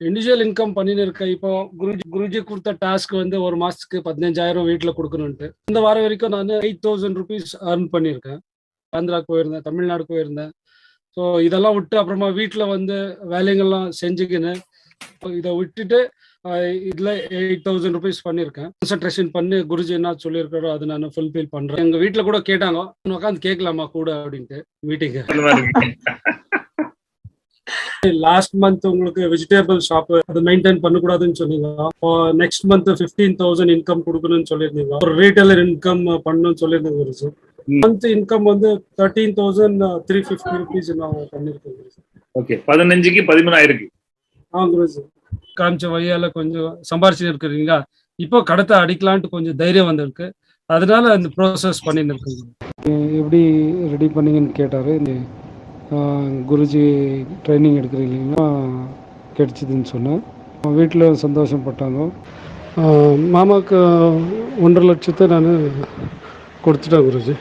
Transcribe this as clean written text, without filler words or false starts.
Individual income பண்ணின்னு இருக்கேன். இப்போ குருஜி குடுத்த டாஸ்க் வந்து 1 மாசத்துக்கு 15,000 வீட்ல குடுக்கணுன்ட்டு. இந்த வாரம் வரைக்கும் நானு ₹8,000 அர்ன் பண்ணியிருக்கேன். ஆந்திராக்கு போயிருந்தேன், தமிழ்நாடு போயிருந்தேன். ஸோ இதெல்லாம் விட்டு அப்புறமா வீட்ல வந்து வேலைகள்லாம் செஞ்சுக்கின்னு, இத விட்டுட்டு இதுல ₹8,000 பண்ணியிருக்கேன். கான்சன்ட்ரேஷன் பண்ணி குருஜி என்ன சொல்லியிருக்காரோ அத நானு ஃபுல்ஃபில் பண்றேன். எங்க வீட்ல கூட கேட்டாங்க, "உட்கார்ந்து கேட்கலாமா கூட?" அப்படின்ட்டு மீட்டிங்கு. லாஸ்ட் மந்த் உங்களுக்கு வெஜிடபிள் ஷாப் அது மெயின்டைன் பண்ணக்கூடாதுன்னு சொன்னீங்க. நெக்ஸ்ட் மந்த் 15,000 இன்கம் கொடுக்கணும்னு சொல்லியிருந்தீங்க. ஒரு ரீட்டைலர் இன்கம் பண்ணணும்னு சொல்லியிருந்தீங்க குருஜி. மந்த் இன்கம் வந்து ₹13,350 நான் பண்ணியிருக்கேன் குருஜி. ஓகே, 15க்கு 13 ஆயிருக்கு. குருஜி காமிச்ச வழியால கொஞ்சம் சம்பாரிச்சு இருக்கிறீங்க. இப்போ கடத்தை அடிக்கலான்ட்டு கொஞ்சம் தைரியம் வந்திருக்கு. அதனால அந்த ப்ரோசஸ் பண்ணின்னு இருக்கேன். எப்படி ரெடி பண்ணீங்கன்னு கேட்டாரு. குருஜி ட்ரைனிங் எடுக்கிறீங்களா கிடைச்சிதுன்னு சொன்னேன். வீட்டில் சந்தோஷப்பட்டாங்க. மாமாவுக்கு 1,50,000 நான் கொடுத்துட்டேன் குருஜி.